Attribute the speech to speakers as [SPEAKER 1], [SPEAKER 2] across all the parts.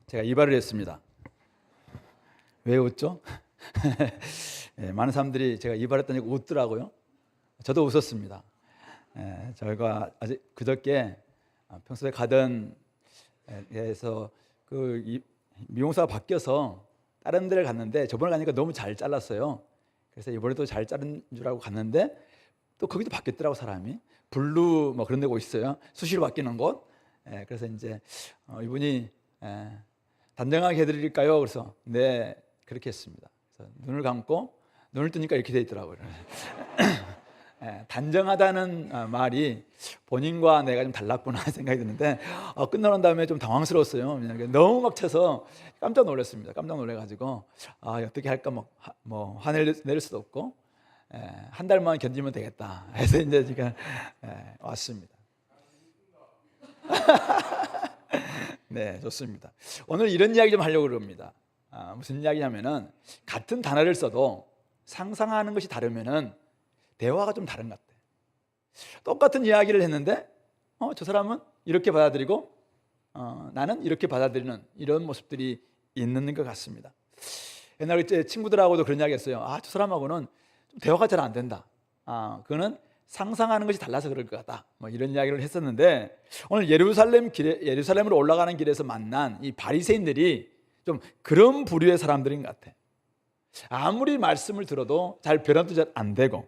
[SPEAKER 1] 제가 이발을 했습니다. 왜 웃죠? 많은 사람들이 제가 이발했더니 웃더라고요. 저도 웃었습니다. 저희가 아직 그저께 평소에 가던 데에서 미용사가 바뀌어서 다른 데를 갔는데 저번에 가니까 너무 잘 잘랐어요. 그래서 이번에도 잘 자른 줄 알고 갔는데 또 거기도 바뀌었더라고. 사람이 블루 뭐 그런 데고 있어요. 수시로 바뀌는 곳. 그래서 이제 이분이 단정하게 해드릴까요? 그래서 네, 그렇게 했습니다. 그래서 눈을 감고 눈을 뜨니까 이렇게 돼 있더라고요. 단정하다는 말이 본인과 내가 좀 달랐구나 생각이 드는데 끝나고 난 다음에 좀 당황스러웠어요. 너무 막 쳐서 깜짝 놀랐습니다. 깜짝 놀래가지고 어떻게 할까 뭐 화낼 수도 없고 한 달만 견디면 되겠다 해서 이제 지금 왔습니다. 네, 좋습니다. 오늘 이런 이야기 좀 하려고 합니다. 무슨 이야기냐면은 같은 단어를 써도 상상하는 것이 다르면은 대화가 좀 다른 것 같아요. 똑같은 이야기를 했는데 저 사람은 이렇게 받아들이고 나는 이렇게 받아들이는 이런 모습들이 있는 것 같습니다. 옛날에 제 친구들하고도 그런 이야기 했어요. 저 사람하고는 대화가 잘 안 된다. 그거는 상상하는 것이 달라서 그럴 것 같다. 뭐 이런 이야기를 했었는데 오늘 예루살렘으로 올라가는 길에서 만난 이 바리새인들이 좀 그런 부류의 사람들인 것 같아. 아무리 말씀을 들어도 잘 변화도 잘 안 되고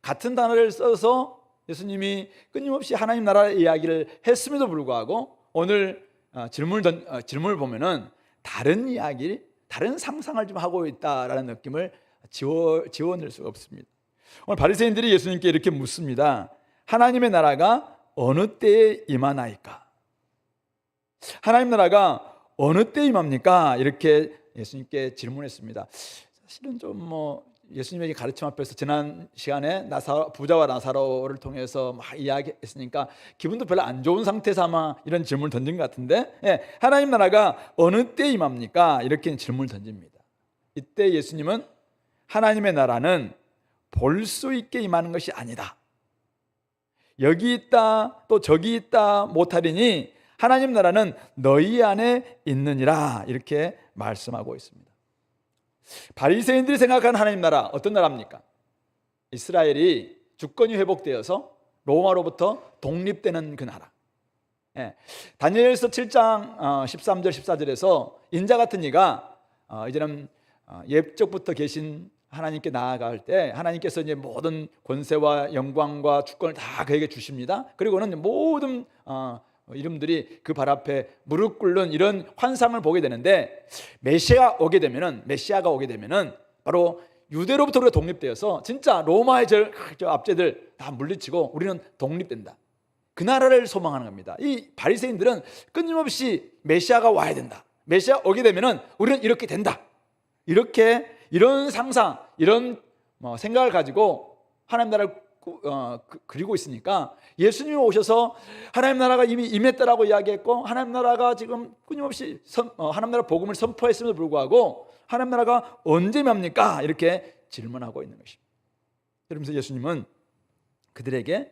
[SPEAKER 1] 같은 단어를 써서 예수님이 끊임없이 하나님 나라의 이야기를 했음에도 불구하고 오늘 질문을 보면은 다른 이야기, 다른 상상을 좀 하고 있다라는 느낌을 지워낼 수가 없습니다. 오늘 바리새인들이 예수님께 이렇게 묻습니다. 하나님의 나라가 어느 때에 임하나이까? 하나님 나라가 어느 때에 임합니까? 이렇게 예수님께 질문했습니다. 사실은 좀 예수님의 가르침 앞에서 지난 시간에 부자와 나사로를 통해서 막 이야기했으니까 기분도 별로 안 좋은 상태에서 아마 이런 질문을 던진 것 같은데 하나님 나라가 어느 때에 임합니까? 이렇게 질문을 던집니다. 이때 예수님은 하나님의 나라는 볼 수 있게 임하는 것이 아니다. 여기 있다 또 저기 있다 못하리니 하나님 나라는 너희 안에 있느니라 이렇게 말씀하고 있습니다. 바리새인들이 생각하는 하나님 나라 어떤 나라입니까? 이스라엘이 주권이 회복되어서 로마로부터 독립되는 그 나라. 다니엘서 7장 13절 14절에서 인자 같은 이가 이제는 옛적부터 계신 하나님께 나아갈 때 하나님께서 이제 모든 권세와 영광과 주권을 다 그에게 주십니다. 그리고는 모든 이름들이 그 발 앞에 무릎 꿇는 이런 환상을 보게 되는데 메시아가 오게 되면은 바로 유대로부터 우리가 독립되어서 진짜 로마의 저 압제들 다 물리치고 우리는 독립된다. 그 나라를 소망하는 겁니다. 이 바리새인들은 끊임없이 메시아가 와야 된다. 메시아 오게 되면은 우리는 이렇게 된다. 이런 상상, 이런 생각을 가지고 하나님 나라를 그리고 있으니까 예수님이 오셔서 하나님 나라가 이미 임했다라고 이야기했고 하나님 나라가 지금 끊임없이 하나님 나라 복음을 선포했음에도 불구하고 하나님 나라가 언제 임합니까? 이렇게 질문하고 있는 것입니다. 그러면서 예수님은 그들에게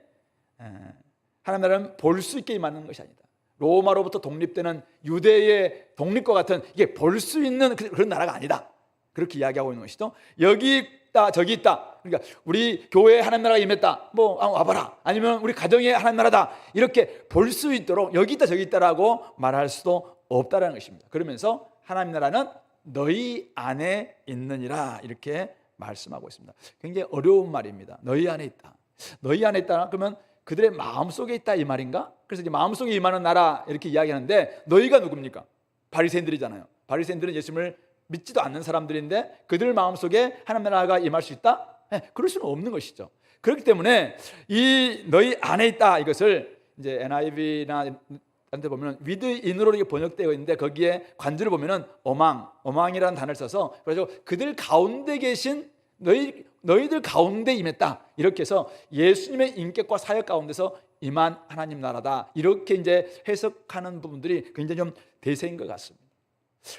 [SPEAKER 1] 하나님 나라는 볼 수 있게 임하는 것이 아니다. 로마로부터 독립되는 유대의 독립과 같은 이게 볼 수 있는 그런 나라가 아니다. 그렇게 이야기하고 있는 것이죠. 여기 있다 저기 있다. 그러니까 우리 교회에 하나님 나라가 임했다. 와봐라. 아니면 우리 가정에 하나님 나라다. 이렇게 볼 수 있도록 여기 있다 저기 있다라고 말할 수도 없다라는 것입니다. 그러면서 하나님 나라는 너희 안에 있느니라 이렇게 말씀하고 있습니다. 굉장히 어려운 말입니다. 너희 안에 있다. 너희 안에 있다. 그러면 그들의 마음속에 있다 이 말인가? 그래서 이제 마음속에 임하는 나라 이렇게 이야기하는데 너희가 누굽니까? 바리새인들이잖아요. 바리새인들은 예수님을 믿지도 않는 사람들인데 그들 마음속에 하나님 나라가 임할 수 있다? 그럴 수는 없는 것이죠. 그렇기 때문에 이 너희 안에 있다 이것을 이제 NIV나 이런 데 보면 with in으로 번역되어 있는데 거기에 관주를 보면은 어망이라는 단어를 써서 그래서 그들 가운데 계신 너희들 가운데 임했다 이렇게 해서 예수님의 인격과 사역 가운데서 임한 하나님 나라다 이렇게 이제 해석하는 부분들이 굉장히 좀 대세인 것 같습니다.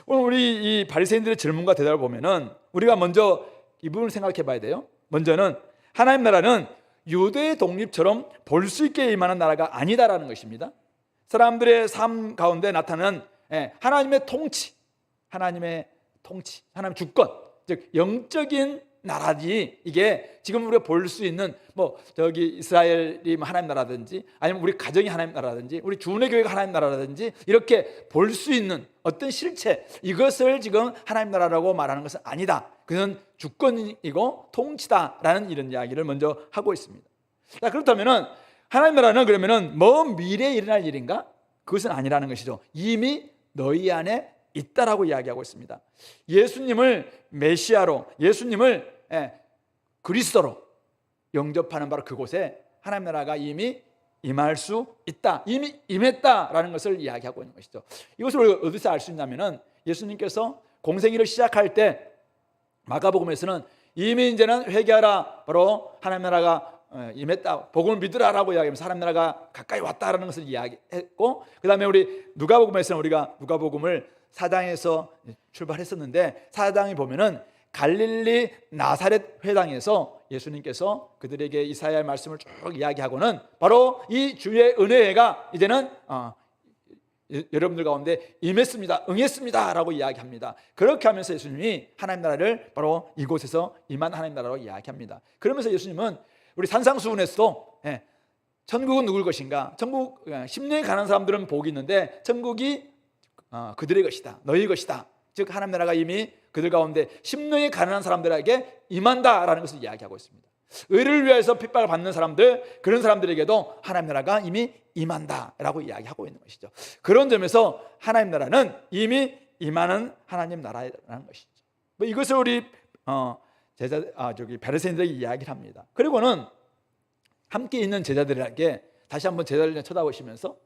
[SPEAKER 1] 오늘 우리 이 바리새인들의 질문과 대답을 보면은 우리가 먼저 이 부분을 생각해 봐야 돼요. 먼저는 하나님 나라는 유대의 독립처럼 볼 수 있게 임하는 나라가 아니다라는 것입니다. 사람들의 삶 가운데 나타나는 하나님의 통치, 하나님의 주권, 즉 영적인 나라지. 이게 지금 우리가 볼 수 있는 저기 이스라엘이 하나님 나라든지, 아니면 우리 가정이 하나님 나라든지, 우리 주은혜 교회가 하나님 나라든지, 이렇게 볼 수 있는 어떤 실체, 이것을 지금 하나님 나라라고 말하는 것은 아니다. 그는 주권이고 통치다라는 이런 이야기를 먼저 하고 있습니다. 자, 그렇다면은 하나님 나라는 그러면은 먼 미래에 일어날 일인가? 그것은 아니라는 것이죠. 이미 너희 안에 있다라고 이야기하고 있습니다. 예수님을 메시아로, 예수님을 그리스도로 영접하는 바로 그곳에 하나님 나라가 이미 임할 수 있다, 이미 임했다라는 것을 이야기하고 있는 것이죠. 이것을 우리가 어디서 알 수 있냐면은 예수님께서 공생애를 시작할 때 마가복음에서는 이미 이제는 회개하라, 바로 하나님 나라가 임했다, 복음을 믿으라라고 이야기하면서 하나님 나라가 가까이 왔다라는 것을 이야기했고, 그 다음에 우리 누가복음에서는 우리가 누가복음을 4장에서 출발했었는데, 4장에 보면은 갈릴리 나사렛 회당에서 예수님께서 그들에게 이사야의 말씀을 쭉 이야기하고는 바로 이 주의 은혜가 이제는 여러분들 가운데 임했습니다, 응했습니다 라고 이야기합니다. 그렇게 하면서 예수님이 하나님 나라를 바로 이곳에서 임한 하나님 나라로 이야기합니다. 그러면서 예수님은 우리 산상수훈에서도 천국은 누굴 것인가, 천국 10년에 가는 사람들은 복이 있는데 천국이 그들의 것이다, 너희 것이다, 즉 하나님 나라가 이미 그들 가운데 10년에 가난한 사람들에게 임한다라는 것을 이야기하고 있습니다. 의를 위해서 핍박을 받는 사람들, 그런 사람들에게도 하나님 나라가 이미 임한다라고 이야기하고 있는 것이죠. 그런 점에서 하나님 나라는 이미 임하는 하나님 나라라는 것이죠. 이것을 우리 바리새인들에게 이야기를 합니다. 그리고는 함께 있는 제자들에게 다시 한번 제자들을 쳐다보시면서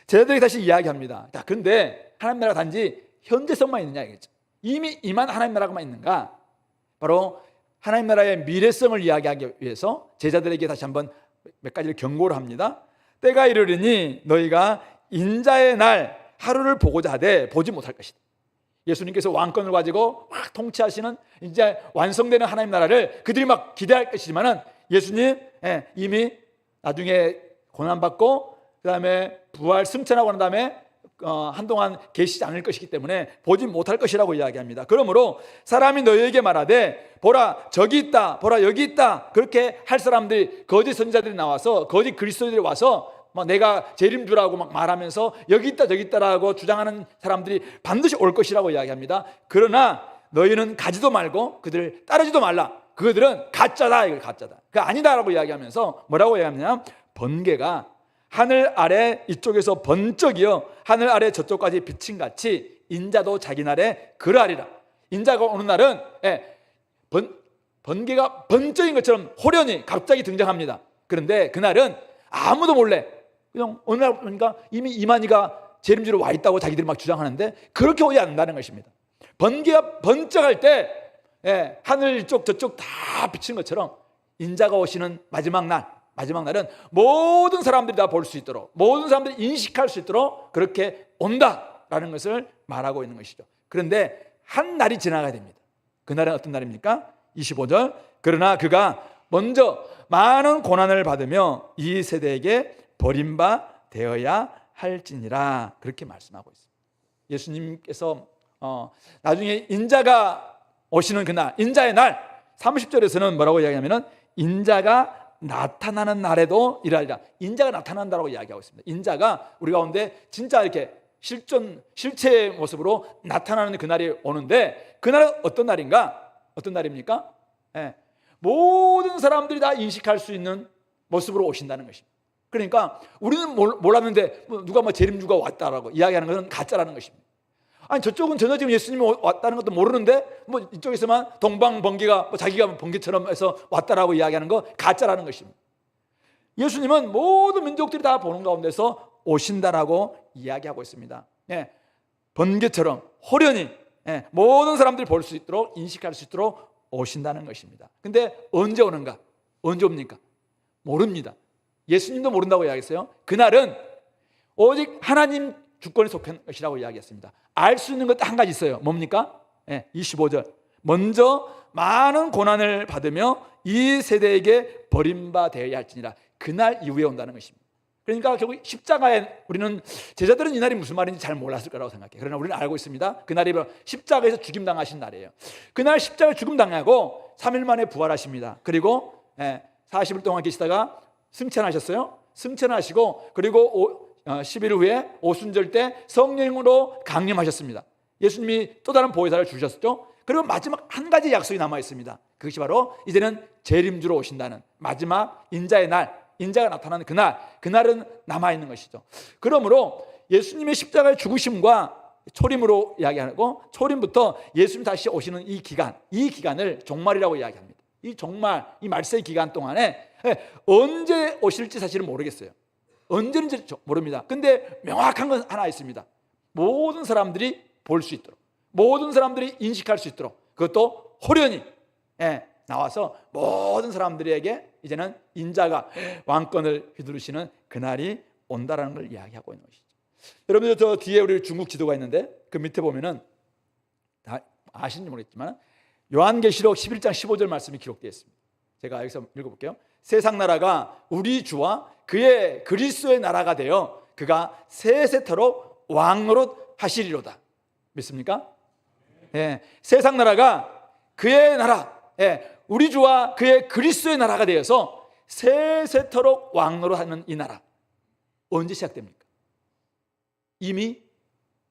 [SPEAKER 1] 제자들이 다시 이야기합니다. 자, 그런데 하나님 나라가 단지 현재성만 있느냐 이겠죠. 이미 임한 하나님 나라가만 있는가? 바로 하나님 나라의 미래성을 이야기하기 위해서 제자들에게 다시 한번 몇 가지를 경고를 합니다. 때가 이르리니 너희가 인자의 날 하루를 보고자 하되 보지 못할 것이다. 예수님께서 왕권을 가지고 막 통치하시는 이제 완성되는 하나님 나라를 그들이 막 기대할 것이지만은 예수님 이미 나중에 고난받고 그 다음에 부활 승천하고 난 다음에 한동안 계시지 않을 것이기 때문에 보지 못할 것이라고 이야기합니다. 그러므로 사람이 너희에게 말하되 보라 저기 있다, 보라 여기 있다, 그렇게 할 사람들이, 거짓 선지자들이 나와서, 거짓 그리스도들이 와서 내가 재림주라고 막 말하면서 여기 있다 저기 있다라고 주장하는 사람들이 반드시 올 것이라고 이야기합니다. 그러나 너희는 가지도 말고 그들을 따르지도 말라. 그들은 가짜다, 이걸 가짜다, 그 아니다라고 이야기하면서 뭐라고 이야기하냐면 번개가 하늘 아래 이쪽에서 번쩍이어 하늘 아래 저쪽까지 비친 같이 인자도 자기 날에 그러하리라. 인자가 오는 날은 번개가 번쩍인 것처럼 호련히 갑자기 등장합니다. 그런데 그날은 아무도 몰래 그냥 어느 날 보니까 이미 이만희가 재림주로 와 있다고 자기들이 막 주장하는데 그렇게 오지 않는다는 것입니다. 번개가 번쩍할 때 하늘 이쪽 저쪽 다 비친 것처럼 인자가 오시는 마지막 날은 모든 사람들이 다 볼 수 있도록, 모든 사람들이 인식할 수 있도록 그렇게 온다라는 것을 말하고 있는 것이죠. 그런데 한 날이 지나가야 됩니다. 그날은 어떤 날입니까? 25절 그러나 그가 먼저 많은 고난을 받으며 이 세대에게 버림바 되어야 할지니라, 그렇게 말씀하고 있습니다. 예수님께서 나중에 인자가 오시는 그날, 인자의 날, 30절에서는 뭐라고 이야기하면은 인자가 나타나는 날에도 이러리라. 인자가 나타난다라고 이야기하고 있습니다. 인자가 우리 가운데 진짜 이렇게 실체의 모습으로 나타나는 그날이 오는데, 그날은 어떤 날인가? 어떤 날입니까? 모든 사람들이 다 인식할 수 있는 모습으로 오신다는 것입니다. 그러니까 우리는 몰랐는데 누가 재림주가 왔다라고 이야기하는 것은 가짜라는 것입니다. 아니 저쪽은 전혀 지금 예수님이 왔다는 것도 모르는데 이쪽에서만 동방번개가 자기가 번개처럼 해서 왔다라고 이야기하는 거 가짜라는 것입니다. 예수님은 모든 민족들이 다 보는 가운데서 오신다라고 이야기하고 있습니다. 번개처럼 호련히 모든 사람들이 볼 수 있도록, 인식할 수 있도록 오신다는 것입니다. 근데 언제 오는가? 언제 옵니까? 모릅니다. 예수님도 모른다고 이야기했어요. 그날은 오직 하나님 주권에 속한 것이라고 이야기했습니다. 알 수 있는 것 한 가지 있어요. 뭡니까? 25절 먼저 많은 고난을 받으며 이 세대에게 버림바 되어야 할지니라. 그날 이후에 온다는 것입니다. 그러니까 결국 십자가에 우리는 제자들은 이 날이 무슨 말인지 잘 몰랐을 거라고 생각해요. 그러나 우리는 알고 있습니다. 그날이 십자가에서 죽임당하신 날이에요. 그날 십자가에 죽임당하고 3일 만에 부활하십니다. 그리고 40일 동안 계시다가 승천하셨어요. 승천하시고 그리고 10일 후에 오순절 때 성령으로 강림하셨습니다. 예수님이 또 다른 보혜사를 주셨죠. 그리고 마지막 한 가지 약속이 남아 있습니다. 그것이 바로 이제는 재림주로 오신다는 마지막 인자의 날, 인자가 나타나는 그날은 남아 있는 것이죠. 그러므로 예수님의 십자가의 죽으심과 초림으로 이야기하고 초림부터 예수님 다시 오시는 이 기간을 종말이라고 이야기합니다. 이 종말, 이 말세의 기간 동안에 언제 오실지 사실은 모르겠어요. 언제인지 모릅니다. 근데 명확한 건 하나 있습니다. 모든 사람들이 볼 수 있도록, 모든 사람들이 인식할 수 있도록, 그것도 호련히 나와서 모든 사람들에게 이제는 인자가 왕권을 휘두르시는 그날이 온다라는 걸 이야기하고 있는 것이죠. 여러분들 저 뒤에 우리 중국 지도가 있는데 그 밑에 보면은 다 아시는지 모르겠지만 요한계시록 11장 15절 말씀이 기록되어 있습니다. 제가 여기서 읽어볼게요. 세상 나라가 우리 주와 그의 그리스도의 나라가 되어 그가 세세토록 왕노릇 하시리로다. 믿습니까? 세상 나라가 그의 나라, 우리 주와 그의 그리스도의 나라가 되어서 세세토록 왕노릇하는 이 나라 언제 시작됩니까? 이미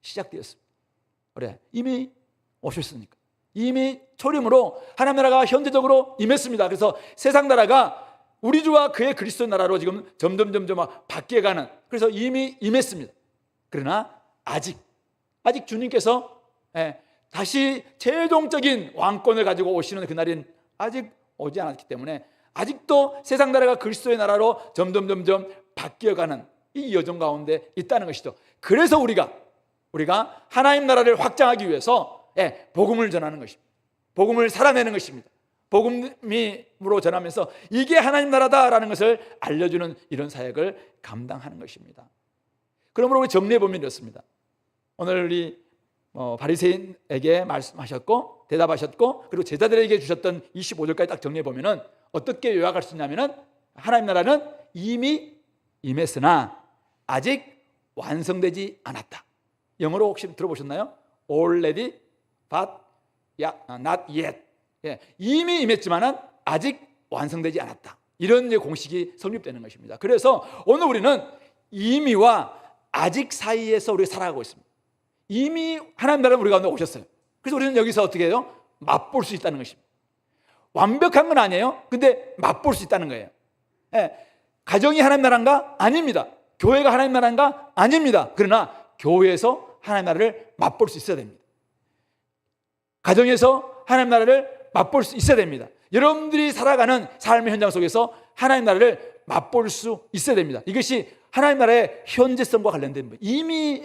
[SPEAKER 1] 시작되었습니다. 그래, 이미 오셨으니까. 이미 초림으로 하나님 나라가 현재적으로 임했습니다. 그래서 세상 나라가 우리 주와 그의 그리스도 나라로 지금 점점 바뀌어가는, 그래서 이미 임했습니다. 그러나 아직 주님께서 다시 최종적인 왕권을 가지고 오시는 그날은 아직 오지 않았기 때문에 아직도 세상 나라가 그리스도의 나라로 점점 바뀌어가는 이 여정 가운데 있다는 것이죠. 그래서 우리가 하나님 나라를 확장하기 위해서 복음을 전하는 것입니다. 복음을 살아내는 것입니다. 복음으로 전하면서 이게 하나님 나라다라는 것을 알려주는 이런 사역을 감당하는 것입니다. 그러므로 우리 정리해 보면 이렇습니다. 오늘 우리 바리새인에게 말씀하셨고 대답하셨고 그리고 제자들에게 주셨던 25절까지 딱 정리해 보면은 어떻게 요약할 수 있냐면은 하나님 나라는 이미 임했으나 아직 완성되지 않았다. 영어로 혹시 들어보셨나요? Already but not yet. 이미 임했지만은 아직 완성되지 않았다. 이런 이제 공식이 성립되는 것입니다. 그래서 오늘 우리는 이미와 아직 사이에서 우리가 살아가고 있습니다. 이미 하나님 나라는 우리 가운데 오셨어요. 그래서 우리는 여기서 어떻게 해요? 맛볼 수 있다는 것입니다. 완벽한 건 아니에요. 근데 맛볼 수 있다는 거예요. 가정이 하나님 나라인가? 아닙니다. 교회가 하나님 나라인가? 아닙니다. 그러나 교회에서 하나님 나라를 맛볼 수 있어야 됩니다. 가정에서 하나님 나라를 맛볼 수 있어야 됩니다. 여러분들이 살아가는 삶의 현장 속에서 하나님 나라를 맛볼 수 있어야 됩니다. 이것이 하나님 나라의 현재성과 관련된 거예요. 이미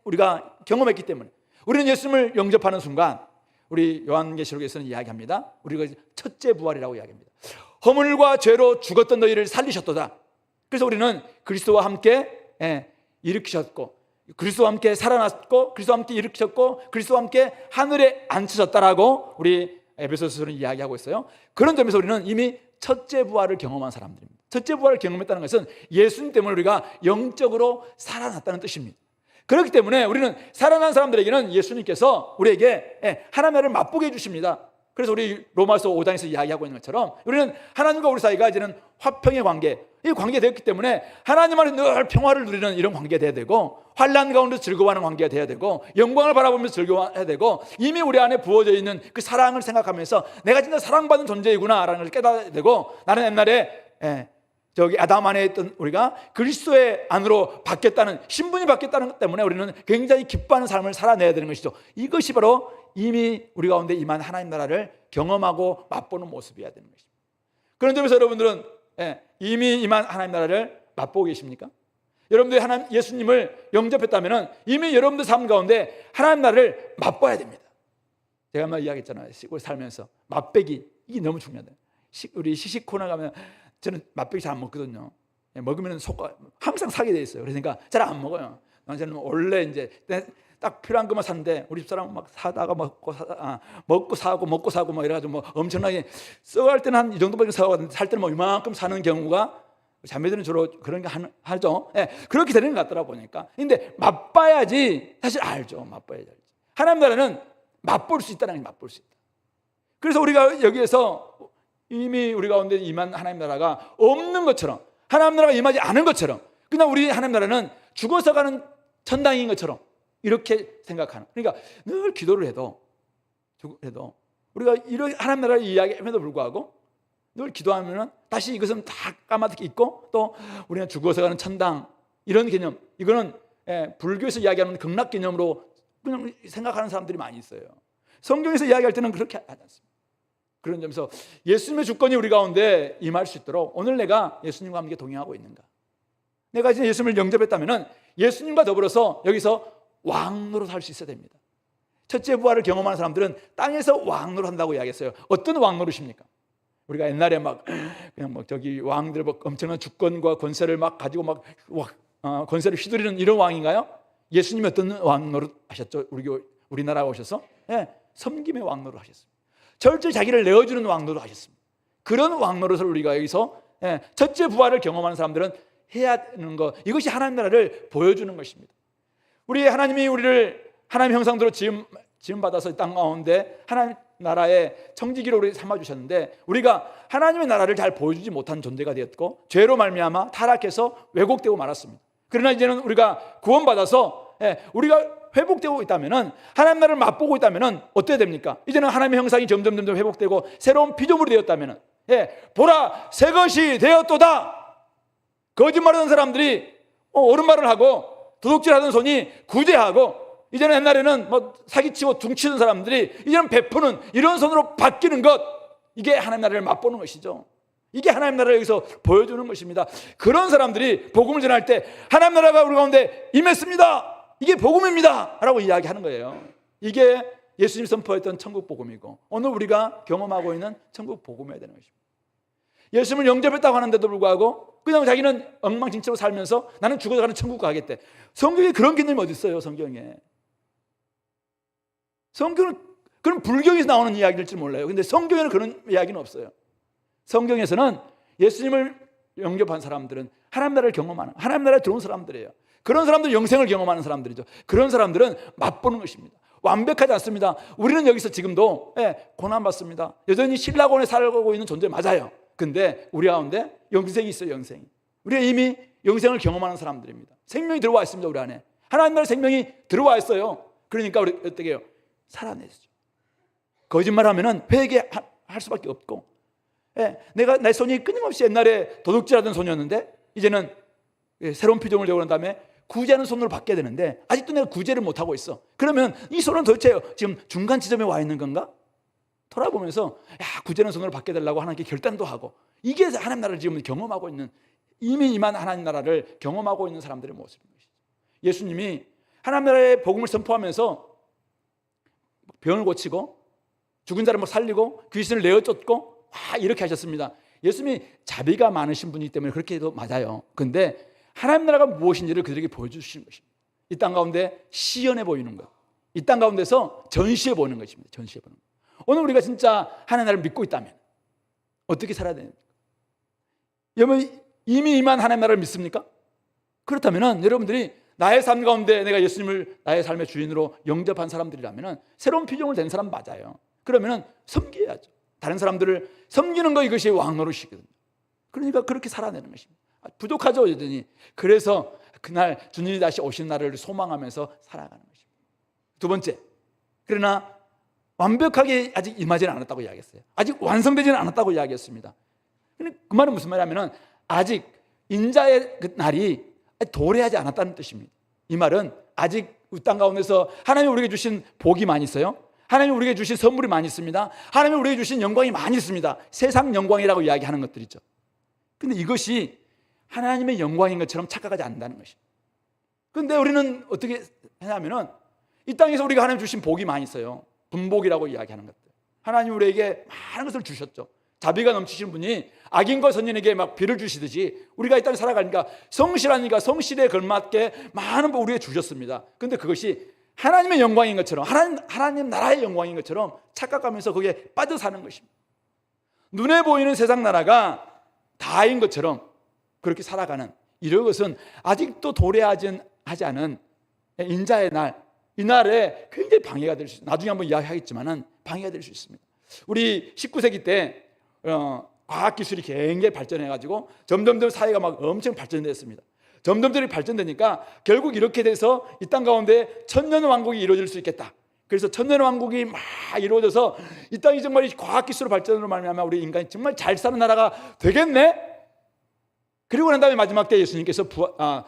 [SPEAKER 1] 우리가 경험했기 때문에 우리는 예수님을 영접하는 순간 우리 요한계시록에서는 이야기합니다. 우리가 첫째 부활이라고 이야기합니다. 허물과 죄로 죽었던 너희를 살리셨도다. 그래서 우리는 그리스도와 함께 일으키셨고 그리스도와 함께 살아났고 그리스도와 함께 일으키셨고 그리스도와 함께 하늘에 앉히셨다라고 우리 에베소서는 이야기하고 있어요. 그런 점에서 우리는 이미 첫째 부활을 경험한 사람들입니다. 첫째 부활을 경험했다는 것은 예수님 때문에 우리가 영적으로 살아났다는 뜻입니다. 그렇기 때문에 우리는 살아난 사람들에게는 예수님께서 우리에게 하나님을 맛보게 해주십니다. 그래서 우리 로마서 5장에서 이야기하고 있는 것처럼 우리는 하나님과 우리 사이가 이제는 화평의 관계, 이 관계가 되었기 때문에 하나님 안에 늘 평화를 누리는 이런 관계가 돼야 되고 환난 가운데 즐거워하는 관계가 돼야 되고 영광을 바라보면서 즐거워해야 되고 이미 우리 안에 부어져 있는 그 사랑을 생각하면서 내가 진짜 사랑받는 존재이구나라는 걸 깨달아야 되고 나는 옛날에 저기 아담 안에 있던 우리가 그리스도의 안으로 바뀌었다는 신분이 바뀌었다는 것 때문에 우리는 굉장히 기뻐하는 삶을 살아내야 되는 것이죠. 이것이 바로 이미 우리 가운데 임한 하나님 나라를 경험하고 맛보는 모습이어야 되는 것입니다. 그런 점에서 여러분들은 이미 임한 하나님 나라를 맛보고 계십니까? 여러분들이 하나님 예수님을 영접했다면 이미 여러분들 삶 가운데 하나님 나라를 맛봐야 됩니다. 제가 한번 이야기했잖아요. 시골 살면서 맛배기 이게 너무 중요하다. 우리 시식 코너 가면 저는 맛배기 잘 안 먹거든요. 먹으면 속가 항상 사게 돼 있어요. 그러니까 잘 안 먹어요. 저는 원래 이제 딱 필요한 것만 사는데 우리 집사람 막 사다가 먹고 사고 막 이래가지고 뭐 엄청나게 써갈 때는 한 이 정도밖에 사가는데 살 때는 뭐 이만큼 사는 경우가 자매들은 주로 그런 거 하죠. 예, 그렇게 되는 것 같더라 보니까. 근데 맛봐야지 사실 알죠. 맛봐야지 알죠. 하나님 나라는 맛볼 수 있다는 게 맛볼 수 있다. 그래서 우리가 여기에서 이미 우리 가운데 임한 하나님 나라가 없는 것처럼, 하나님 나라가 임하지 않은 것처럼, 그냥 우리 하나님 나라는 죽어서 가는 천당인 것처럼 이렇게 생각하는. 그러니까 늘 기도를 해도 우리가 이런 하나님 나라를 이야기함에도 불구하고 늘 기도하면은 다시 이것은 다 까맣게 있고, 또 우리는 죽어서 가는 천당 이런 개념, 이거는 불교에서 이야기하는 극락 개념으로 그냥 생각하는 사람들이 많이 있어요. 성경에서 이야기할 때는 그렇게 하지 않습니다. 그런 점에서 예수님의 주권이 우리 가운데 임할 수 있도록 오늘 내가 예수님과 함께 동행하고 있는가? 내가 이제 예수님을 영접했다면 예수님과 더불어서 여기서 왕노릇 할 수 있어야 됩니다. 첫째 부활을 경험하는 사람들은 땅에서 왕노릇 한다고 이야기했어요. 어떤 왕노릇입니까? 우리가 옛날에 그냥 저기 왕들 엄청난 주권과 권세를 가지고 권세를 휘두르는 이런 왕인가요? 예수님이 어떤 왕노릇 하셨죠? 우리나라에 오셔서 섬김의 왕노릇 하셨습니다. 철저히 자기를 내어주는 왕노릇 하셨습니다. 그런 왕노릇을 우리가 여기서 첫째 부활을 경험하는 사람들은 해야 하는 것, 이것이 하나님 나라를 보여주는 것입니다. 우리 하나님이 우리를 하나님 형상대로 지음받아서 땅 가운데 하나님 나라의 청지기로 우리 삼아주셨는데, 우리가 하나님의 나라를 잘 보여주지 못한 존재가 되었고 죄로 말미암아 타락해서 왜곡되고 말았습니다. 그러나 이제는 우리가 구원받아서 우리가 회복되고 있다면, 하나님 나라를 맛보고 있다면 어떻게 됩니까? 이제는 하나님의 형상이 점점 회복되고 새로운 피조물이 되었다면, 보라 새 것이 되었도다. 거짓말하는 사람들이 옳은 말을 하고 도둑질하던 손이 구제하고, 이제는 옛날에는 사기치고 둥치는 사람들이 이제는 베푸는 이런 손으로 바뀌는 것, 이게 하나님 나라를 맛보는 것이죠. 이게 하나님 나라를 여기서 보여주는 것입니다. 그런 사람들이 복음을 전할 때 하나님 나라가 우리 가운데 임했습니다, 이게 복음입니다 라고 이야기하는 거예요. 이게 예수님이 선포했던 천국 복음이고 오늘 우리가 경험하고 있는 천국 복음이어야 되는 것입니다. 예수님을 영접했다고 하는데도 불구하고 그냥 자기는 엉망진창으로 살면서 나는 죽어서 가는 천국 가겠대. 성경에 그런 개념이 어디 있어요? 성경은 그런 불교에서 나오는 이야기일지 몰라요. 근데 성경에는 그런 이야기는 없어요. 성경에서는 예수님을 영접한 사람들은 하나님 나라를 경험하는, 하나님 나라에 들어온 사람들이에요. 그런 사람들은 영생을 경험하는 사람들이죠. 그런 사람들은 맛보는 것입니다. 완벽하지 않습니다. 우리는 여기서 지금도 고난받습니다. 여전히 신라곤에 살고 있는 존재 맞아요. 근데 우리 가운데 영생이 있어요. 영생이. 우리가 이미 영생을 경험하는 사람들입니다. 생명이 들어와 있습니다. 우리 안에 하나님 나라의 생명이 들어와 있어요. 그러니까 우리 어떻게 해요? 살아내죠. 거짓말하면은 회개할 수밖에 없고, 내가 내 손이 끊임없이 옛날에 도둑질하던 손이었는데 이제는 새로운 피조물을 되고 난 다음에 구제하는 손으로 바뀌어야 되는데 아직도 내가 구제를 못하고 있어. 그러면 이 손은 도대체 지금 중간 지점에 와 있는 건가? 돌아보면서 구제하는 손으로 바뀌어야 되려고 하나님께 결단도 하고, 이게 하나님 나라를 지금 경험하고 있는, 이미 임한 하나님 나라를 경험하고 있는 사람들의 모습인 것이죠. 예수님이 하나님 나라의 복음을 선포하면서 병을 고치고 죽은 자를 살리고 귀신을 내어쫓고 이렇게 하셨습니다. 예수님이 자비가 많으신 분이기 때문에 그렇게 해도 맞아요. 근데 하나님 나라가 무엇인지를 그들에게 보여주시는 것입니다. 이 땅 가운데 시연해 보이는 것, 이 땅 가운데서 전시해 보이는 것입니다. 전시해 보는 것. 오늘 우리가 진짜 하나님 나라를 믿고 있다면 어떻게 살아야 됩니까? 여러분 이미 임한 하나님 나라를 믿습니까? 그렇다면 여러분들이 나의 삶 가운데 내가 예수님을 나의 삶의 주인으로 영접한 사람들이라면 새로운 피조물 된 사람 맞아요. 그러면 섬겨야죠. 다른 사람들을 섬기는 거, 이것이 왕노릇이거든요. 그러니까 그렇게 살아내는 것입니다. 부족하죠 여전히. 그래서 그날 주님이 다시 오시는 날을 소망하면서 살아가는 것입니다. 두 번째, 그러나 완벽하게 아직 임하지는 않았다고 이야기했어요. 아직 완성되지는 않았다고 이야기했습니다. 그 말은 무슨 말이냐면 아직 인자의 그 날이 도래하지 않았다는 뜻입니다. 이 말은 아직 이 땅 가운데서 하나님이 우리에게 주신 복이 많이 있어요. 하나님이 우리에게 주신 선물이 많이 있습니다. 하나님이 우리에게 주신 영광이 많이 있습니다. 세상 영광이라고 이야기하는 것들이죠. 근데 이것이 하나님의 영광인 것처럼 착각하지 않는다는 것입니다. 근데 우리는 어떻게 하냐면은 이 땅에서 우리가 하나님 주신 복이 많이 있어요. 분복이라고 이야기하는 것들. 하나님 우리에게 많은 것을 주셨죠. 자비가 넘치신 분이 악인과 선인에게 막 비를 주시듯이 우리가 이 땅에 살아가니까 성실하니까 성실에 걸맞게 많은 복 우리에게 주셨습니다. 근데 그것이 하나님의 영광인 것처럼, 하나님 나라의 영광인 것처럼 착각하면서 거기에 빠져 사는 것입니다. 눈에 보이는 세상 나라가 다인 것처럼 그렇게 살아가는 이런 것은 아직도 도래하지 않은 인자의 날, 이날에 굉장히 방해가 될 수 있습니다. 나중에 한번 이야기하겠지만은 방해가 될 수 있습니다. 우리 19세기 때 과학기술이 굉장히 발전해가지고 점점 사회가 막 엄청 발전됐습니다. 점점 발전되니까 결국 이렇게 돼서 이 땅 가운데 천년왕국이 이루어질 수 있겠다. 그래서 천년왕국이 막 이루어져서 이 땅이 정말 과학기술 발전으로 말미암아 우리 인간이 정말 잘 사는 나라가 되겠네. 그리고 난 다음에 마지막 때 예수님께서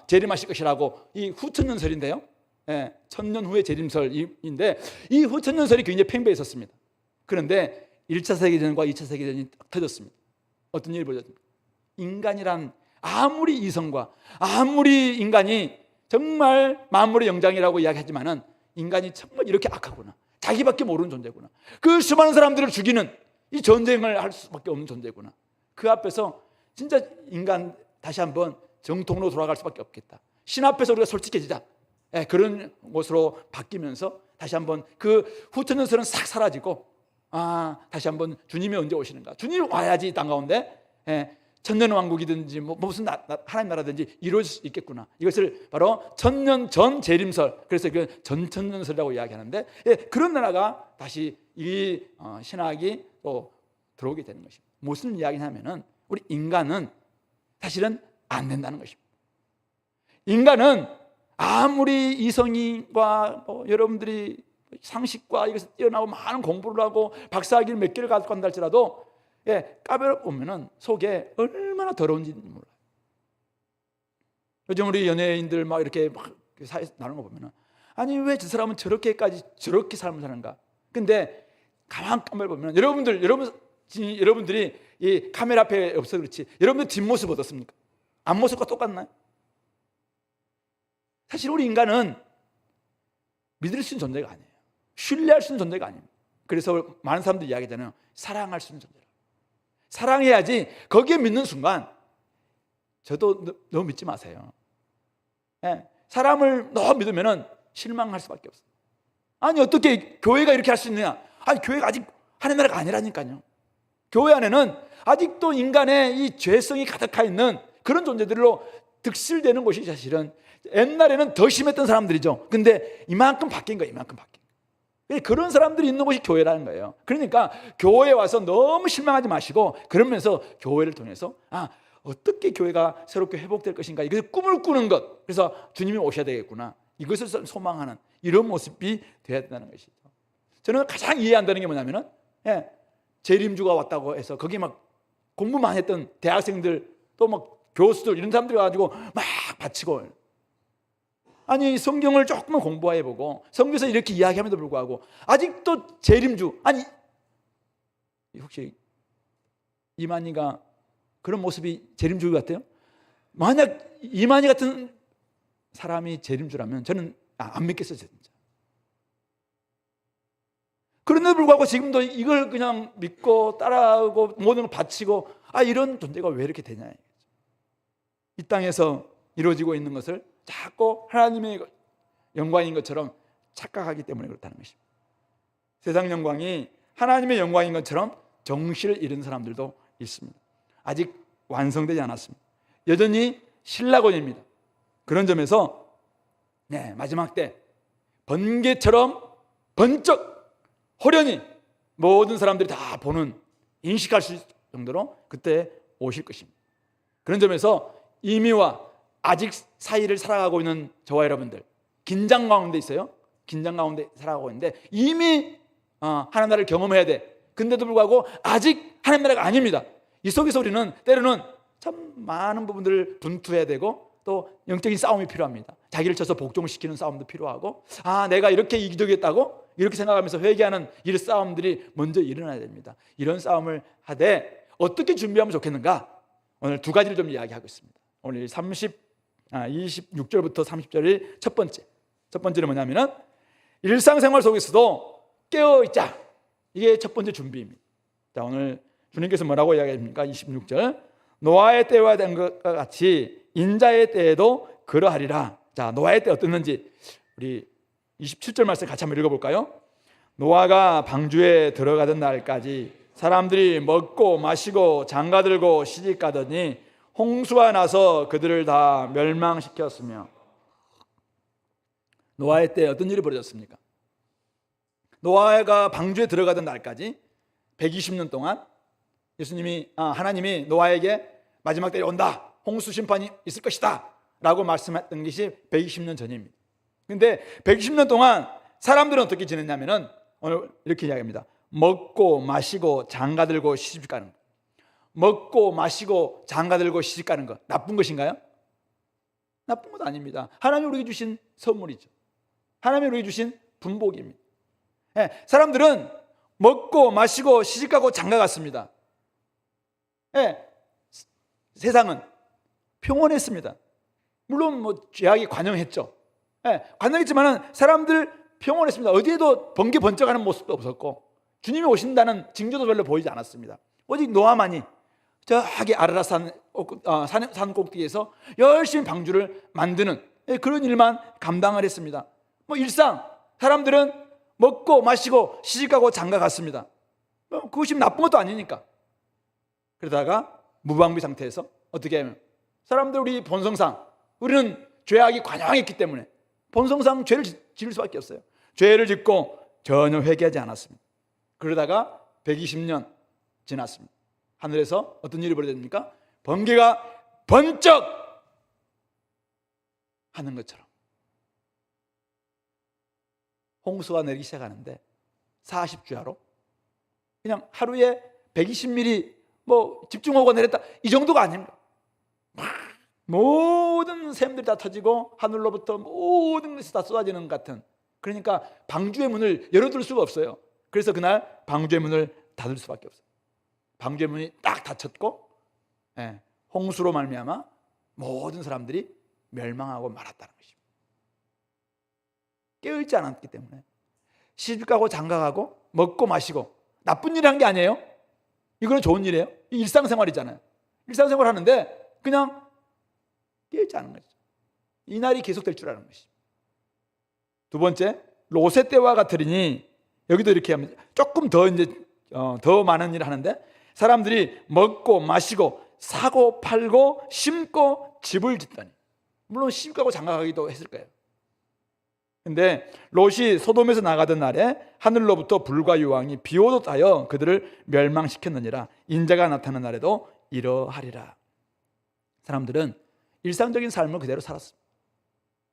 [SPEAKER 1] 재림하실 것이라고, 이 후천년설인데요, 천년 후의 재림설인데 이 후천년설이 굉장히 팽배했었습니다. 그런데 1차 세계대전과 2차 세계대전이 딱 터졌습니다. 어떤 일이 벌어졌습니까? 인간이란 아무리 이성과 아무리 인간이 정말 만물의 영장이라고 이야기하지만은 인간이 정말 이렇게 악하구나, 자기밖에 모르는 존재구나, 그 수많은 사람들을 죽이는 이 전쟁을 할 수밖에 없는 존재구나, 그 앞에서 진짜 인간 다시 한번 정통으로 돌아갈 수밖에 없겠다, 신 앞에서 우리가 솔직해지자, 그런 것으로 바뀌면서 다시 한번 그 후천년설은 싹 사라지고 다시 한번 주님이 언제 오시는가, 주님이 와야지 이 땅 가운데 천년왕국이든지 무슨 하나님 나라든지 이루어질 수 있겠구나. 이것을 바로 천년 전 재림설, 그래서 그 전천년설이라고 이야기하는데, 그런 나라가 다시 이 신학이 또 들어오게 되는 것입니다. 무슨 이야기냐면은 우리 인간은 사실은 안 된다는 것입니다. 인간은 아무리 이성과 여러분들이 상식과 이것을 뛰어나고 많은 공부를 하고 박사학위를 몇 개를 가지고 간다 할지라도 까베로 보면은 속에 얼마나 더러운지 몰라요. 요즘 우리 연예인들 막 이렇게 사회에서 나누는 거 보면은, 아니 왜 저 사람은 저렇게까지 저렇게 삶을 사는가? 근데 가만 까메로 보면은 여러분들이 이 카메라 앞에 없어 그렇지, 여러분들 뒷모습 어떻습니까? 앞모습과 똑같나요? 사실 우리 인간은 믿을 수 있는 존재가 아니에요. 신뢰할 수 있는 존재가 아닙니다. 그래서 많은 사람들이 이야기하잖아요. 사랑할 수 있는 존재. 사랑해야지. 거기에 믿는 순간, 저도 너무 믿지 마세요. 사람을 너무 믿으면 실망할 수밖에 없어요. 아니 어떻게 교회가 이렇게 할 수 있느냐? 아니 교회가 아직 하나님 나라가 아니라니까요. 교회 안에는 아직도 인간의 이 죄성이 가득해 있는 그런 존재들로 득실되는 것이 사실은 옛날에는 더 심했던 사람들이죠. 근데 이만큼 바뀐 거예요. 이만큼 바뀐 거예요. 그런 사람들이 있는 곳이 교회라는 거예요. 그러니까 교회에 와서 너무 실망하지 마시고, 그러면서 교회를 통해서 어떻게 교회가 새롭게 회복될 것인가, 이것을 꿈을 꾸는 것, 그래서 주님이 오셔야 되겠구나, 이것을 소망하는 이런 모습이 되어야 된다는 것이죠. 저는 가장 이해 안 되는 게 뭐냐면은 재림주가 왔다고 해서 거기 막 공부만 했던 대학생들 또 막 교수들 이런 사람들이 와가지고 막 바치고, 아니 성경을 조금만 공부해보고 성경에서 이렇게 이야기함에도 불구하고 아직도 재림주, 아니 혹시 이만희가 그런 모습이 재림주 같아요? 만약 이만희 같은 사람이 재림주라면 저는 안 믿겠어요 진짜. 그런데도 불구하고 지금도 이걸 그냥 믿고 따라하고 모든 걸 바치고, 이런 존재가 왜 이렇게 되냐. 이 땅에서 이루어지고 있는 것을 자꾸 하나님의 영광인 것처럼 착각하기 때문에 그렇다는 것입니다. 세상 영광이 하나님의 영광인 것처럼 정신을 잃은 사람들도 있습니다. 아직 완성되지 않았습니다. 여전히 신라곤입니다. 그런 점에서 마지막 때 번개처럼 번쩍 호련히 모든 사람들이 다 보는, 인식할 수 있을 정도로 그때 오실 것입니다. 그런 점에서 이미와 아직 사이를 살아가고 있는 저와 여러분들, 긴장 가운데 있어요. 긴장 가운데 살아가고 있는데 이미 하나님 나라를 경험해야 돼. 근데도 불구하고 아직 하나님 나라가 아닙니다. 이 속에서 우리는 때로는 참 많은 부분들을 분투해야 되고, 또 영적인 싸움이 필요합니다. 자기를 쳐서 복종시키는 싸움도 필요하고, 내가 이렇게 이기적이었다고 이렇게 생각하면서 회개하는 이런 싸움들이 먼저 일어나야 됩니다. 이런 싸움을 하되 어떻게 준비하면 좋겠는가? 오늘 두 가지를 좀 이야기하고 있습니다. 오늘 26절부터 30절이 첫 번째는 뭐냐면은 일상생활 속에서도 깨어있자. 이게 첫 번째 준비입니다. 자, 오늘 주님께서 뭐라고 이야기합니까? 26절, 노아의 때와 된 것과 같이 인자의 때에도 그러하리라. 자, 노아의 때 어땠는지 우리 27절 말씀 같이 한번 읽어볼까요? 노아가 방주에 들어가던 날까지 사람들이 먹고 마시고 장가들고 시집가더니 홍수가 나서 그들을 다 멸망시켰으며. 노아의 때 어떤 일이 벌어졌습니까? 노아가 방주에 들어가던 날까지 120년 동안 하나님이 노아에게 마지막 때에 온다, 홍수 심판이 있을 것이다 라고 말씀했던 것이 120년 전입니다. 그런데 120년 동안 사람들은 어떻게 지냈냐면은 오늘 이렇게 이야기합니다. 먹고 마시고 장가들고 시집가는 것. 먹고 마시고 장가들고 시집가는 것 나쁜 것인가요? 나쁜 것 아닙니다. 하나님이 우리에게 주신 선물이죠. 하나님이 우리에게 주신 분복입니다. 사람들은 먹고 마시고 시집가고 장가갔습니다. 세상은 평온했습니다. 물론 죄악이 관영했죠. 관영했지만 사람들 평온했습니다. 어디에도 번개 번쩍하는 모습도 없었고 주님이 오신다는 징조도 별로 보이지 않았습니다. 오직 노아만이 저기 아라랏산 산 꼭대기에서 열심히 방주를 만드는 그런 일만 감당을 했습니다. 일상 사람들은 먹고 마시고 시집가고 장가갔습니다. 그것이 나쁜 것도 아니니까. 그러다가 무방비 상태에서 어떻게 하면 사람들 우리 본성상 우리는 죄악이 관영했기 때문에 본성상 죄를 지을 수밖에 없어요. 죄를 짓고 전혀 회개하지 않았습니다. 그러다가 120년 지났습니다. 하늘에서 어떤 일이 벌어집니까? 번개가 번쩍 하는 것처럼 홍수가 내리기 시작하는데 40주야로 그냥 하루에 120mm 집중호우가 내렸다 이 정도가 아닙니다. 모든 샘들이 다 터지고 하늘로부터 모든 것이 다 쏟아지는 것 같은, 그러니까 방주의 문을 열어둘 수가 없어요. 그래서 그날 방주의 문을 닫을 수밖에 없어요. 방주의 문이 딱 닫혔고 홍수로 말미암아 모든 사람들이 멸망하고 말았다는 것입니다. 깨어있지 않았기 때문에 시집가고 장가가고 먹고 마시고 나쁜 일을 한 게 아니에요. 이거는 좋은 일이에요. 일상생활이잖아요. 일상생활 하는데 그냥 깨어있지 않은 거죠. 이 날이 계속될 줄 아는 것이죠. 두 번째, 롯의 때와 같으리니 여기도 이렇게 하면 조금 더 더 많은 일을 하는데 사람들이 먹고 마시고 사고 팔고 심고 집을 짓다니. 물론 시집가고 장가가기도 했을 거예요. 근데 롯이 소돔에서 나가던 날에 하늘로부터 불과 유황이 비 오듯 하여 그들을 멸망시켰느니라. 인자가 나타난 날에도 이러하리라. 사람들은 일상적인 삶을 그대로 살았습니다.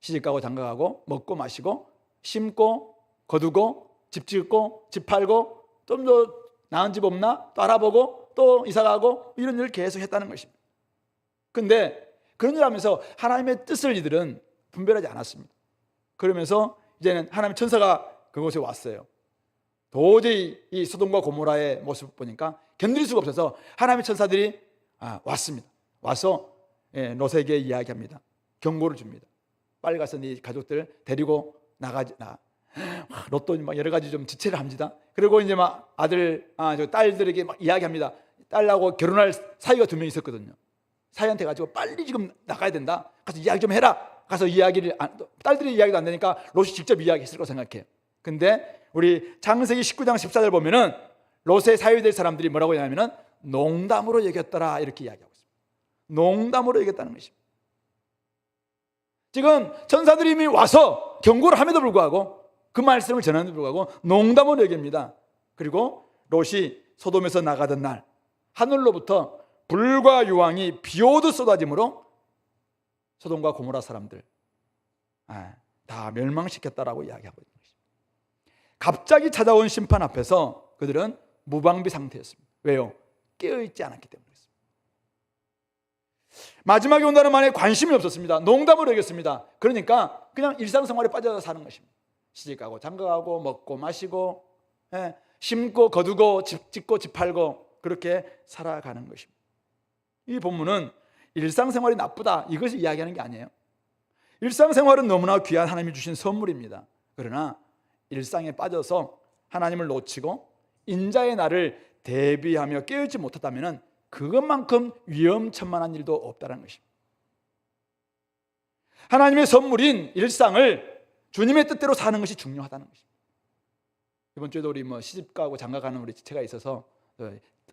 [SPEAKER 1] 시집가고 장가가고 먹고 마시고 심고 거두고 집 짓고 집 팔고 좀 더 나은 집 없나 또 알아보고 또 이사가고 이런 일을 계속 했다는 것입니다. 그런데 그런 일 하면서 하나님의 뜻을 이들은 분별하지 않았습니다. 그러면서 이제는 하나님의 천사가 그곳에 왔어요. 도저히 이 소돔과 고모라의 모습을 보니까 견딜 수가 없어서 하나님의 천사들이 왔습니다. 와서 롯에게 이야기합니다. 경고를 줍니다. 빨리 가서 네 가족들 데리고 나가지. 롯도 막 여러 가지 좀 지체를 합니다. 그리고 이제 막 딸들에게 막 이야기합니다. 딸하고 결혼할 사이가 2명 있었거든요. 사이한테 가지고 빨리 지금 나가야 된다. 가서 이야기 좀 해라. 가서 딸들이 이야기도 안 되니까 롯이 직접 이야기했을 거라고 생각해요. 근데 우리 창세기 19장 14절 보면은 롯의 사유될 사람들이 뭐라고 하냐면은 농담으로 여겼더라 이렇게 이야기하고 있습니다. 농담으로 여겼다는 것입니다. 지금 천사들이 이미 와서 경고를 함에도 불구하고 그 말씀을 전하는데도 불구하고 농담으로 여깁니다. 그리고 롯이 소돔에서 나가던 날 하늘로부터 불과 유황이 비 오듯 쏟아짐으로 소돔과 고모라 사람들 다 멸망시켰다라고 이야기하고 있는 것입니다. 갑자기 찾아온 심판 앞에서 그들은 무방비 상태였습니다. 왜요? 깨어있지 않았기 때문이었습니다. 마지막에 온다는 말에 관심이 없었습니다. 농담으로 여겼습니다. 그러니까 그냥 일상생활에 빠져 사는 것입니다. 시집가고 장가가고 먹고 마시고 심고 거두고 집 짓고 집 팔고 그렇게 살아가는 것입니다. 이 본문은 일상생활이 나쁘다 이것을 이야기하는 게 아니에요. 일상생활은 너무나 귀한 하나님이 주신 선물입니다. 그러나 일상에 빠져서 하나님을 놓치고 인자의 날을 대비하며 깨어있지 못했다면 그것만큼 위험천만한 일도 없다는 것입니다. 하나님의 선물인 일상을 주님의 뜻대로 사는 것이 중요하다는 것입니다. 이번 주에도 우리 시집가고 장가가는 우리 지체가 있어서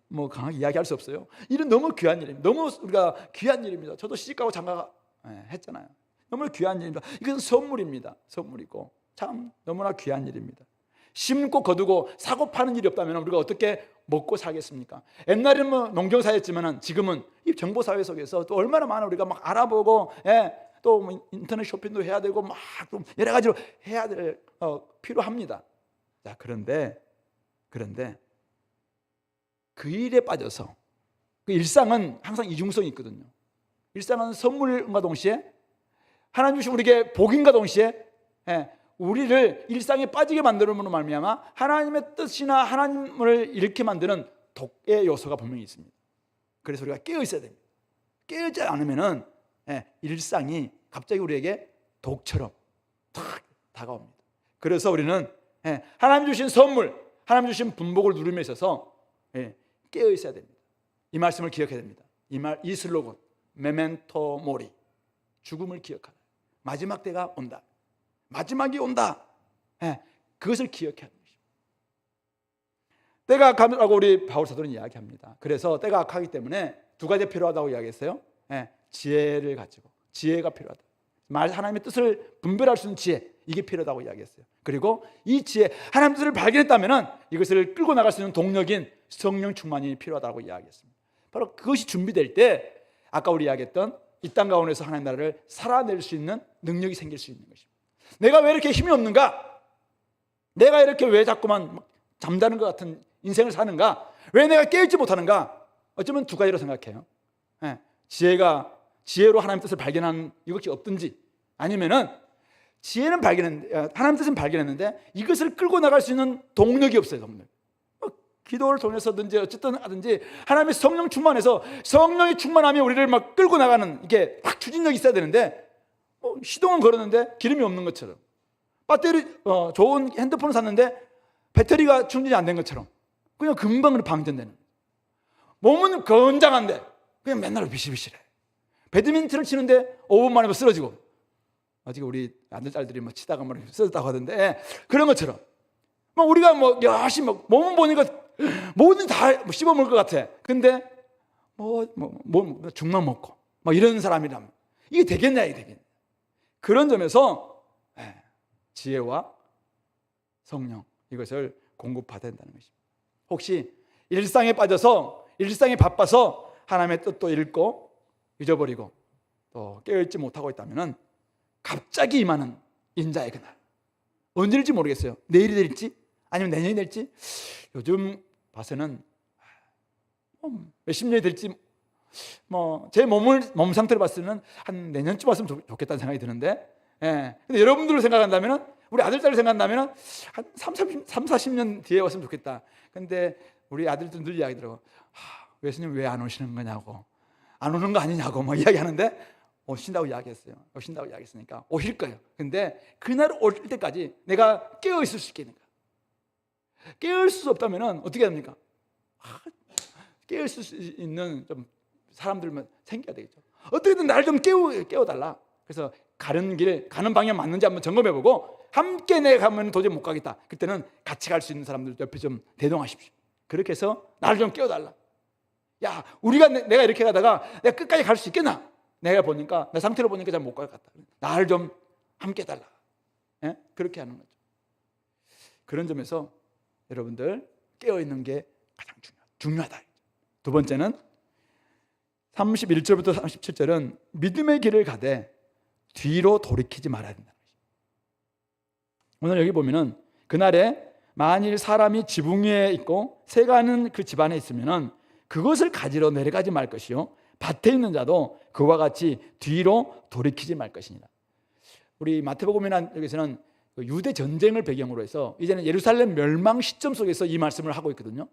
[SPEAKER 1] 뭐 강하게 이야기할 수 없어요. 일은 너무 귀한 일입니다. 너무 우리가 귀한 일입니다. 저도 시집가고 장가 했잖아요. 너무 귀한 일입니다. 이것은 선물입니다. 선물이고 참 너무나 귀한 일입니다. 심고 거두고 사고 파는 일이 없다면 우리가 어떻게 먹고 살겠습니까? 옛날에는 뭐 농경사였지만 지금은 이 정보사회 속에서 또 얼마나 많은 우리가 막 알아보고 또 뭐 인터넷 쇼핑도 해야 되고 막 좀 여러 가지로 해야 될 필요합니다. 자, 그런데 그 일에 빠져서 그 일상은 항상 이중성이 있거든요. 일상은 선물과 동시에 하나님 주신 우리에게 복인과 동시에 우리를 일상에 빠지게 만드는 말미암아 하나님의 뜻이나 하나님을 잃게 만드는 독의 요소가 분명히 있습니다. 그래서 우리가 깨어 있어야 됩니다. 깨어있지 않으면은 일상이 갑자기 우리에게 독처럼 탁 다가옵니다. 그래서 우리는 하나님 주신 선물, 하나님 주신 분복을 누림에 있어서 깨어 있어야 됩니다. 이 말씀을 기억해야 됩니다. 이 슬로건 메멘토 모리, 죽음을 기억하라. 마지막 때가 온다. 마지막이 온다. 그것을 기억해야 합니다. 때가 악하다고 우리 바울 사도는 이야기합니다. 그래서 때가 악하기 때문에 두 가지 필요하다고 이야기했어요. 지혜를 가지고 지혜가 필요하다. 하나님의 뜻을 분별할 수 있는 지혜, 이게 필요하다고 이야기했어요. 그리고 이 지혜, 하나님의 뜻을 발견했다면 이것을 끌고 나갈 수 있는 동력인 성령 충만이 필요하다고 이야기했습니다. 바로 그것이 준비될 때 아까 우리 이야기했던 이 땅 가운데서 하나님 나라를 살아낼 수 있는 능력이 생길 수 있는 것입니다. 내가 왜 이렇게 힘이 없는가? 내가 이렇게 왜 자꾸만 잠자는 것 같은 인생을 사는가? 왜 내가 깨어있지 못하는가? 어쩌면 두 가지로 생각해요. 지혜로 하나님의 뜻을 발견하는 이것이 없든지, 아니면은 지혜는 발견했는데, 하나님의 뜻은 발견했는데 이것을 끌고 나갈 수 있는 동력이 없어요. 동력. 기도를 통해서든지 어쨌든 하든지 하나님의 성령 충만해서 성령이 충만하면 우리를 막 끌고 나가는 이게 막 추진력이 있어야 되는데 시동은 걸었는데 기름이 없는 것처럼, 배터리 좋은 핸드폰을 샀는데 배터리가 충전이 안 된 것처럼 그냥 금방 방전되는. 몸은 건장한데 그냥 맨날 비실비실해. 배드민턴을 치는데 5분 만에 쓰러지고, 아직 우리 아들 딸들이 뭐 치다가 뭐 쓰러졌다고 하던데 그런 것처럼 우리가 열심히 몸은 보니까 뭐든 다 씹어먹을 것 같아. 근데 죽만 먹고 이런 사람이라면 이게 되겠냐, 이게 되겠냐. 그런 점에서 지혜와 성령, 이것을 공급받아야 된다는 것입니다. 혹시 일상에 빠져서, 일상에 바빠서 하나님의 뜻도 잃고 잊어버리고 또 깨어있지 못하고 있다면 갑자기 임하는 인자의 그날, 언제일지 모르겠어요. 내일이 될지 아니면 내년이 될지, 요즘 봐서는 몇십 년이 될지, 제 몸 상태를 봤을 때는 한 내년쯤 왔으면 좋겠다는 생각이 드는데, 근데 여러분들을 생각한다면, 우리 아들, 딸을 생각한다면 한 30-40년 뒤에 왔으면 좋겠다. 근데 우리 아들들 늘 이야기더라고. 예수님 왜 안 오시는 거냐고, 안 오는 거 아니냐고 이야기하는데, 오신다고 이야기했어요. 오신다고 이야기했으니까 오실 거예요. 근데 그날 올 때까지 내가 깨어 있을 수 있겠는가? 깨어 있을 수 없다면 어떻게 합니까? 깨어 있을 수 있는 좀 사람들만 생겨야 되겠죠. 어떻게든 나를 좀 깨워달라. 그래서 가는 길, 가는 방향 맞는지 한번 점검해보고, 함께 내가 가면 도저히 못 가겠다. 그때는 같이 갈 수 있는 사람들 옆에 좀 대동하십시오. 그렇게 해서 나를 좀 깨워달라. 야, 내가 이렇게 가다가 내가 끝까지 갈 수 있겠나? 내가 보니까, 내 상태로 보니까 잘 못 갈 것 같다. 나를 좀 함께 해달라. 그렇게 하는 거죠. 그런 점에서 여러분들 깨어있는 게 가장 중요하다. 두 번째는 31절부터 37절은 믿음의 길을 가되 뒤로 돌이키지 말아야 된다는 것입니다. 오늘 여기 보면은 그날에 만일 사람이 지붕 위에 있고 새가 는 그 집안에 있으면은 그것을 가지러 내려가지 말 것이요, 밭에 있는 자도 그와 같이 뒤로 돌이키지 말 것이니라. 우리 마태복음이나 여기서는 유대 전쟁을 배경으로 해서 이제는 예루살렘 멸망 시점 속에서 이 말씀을 하고 있거든요.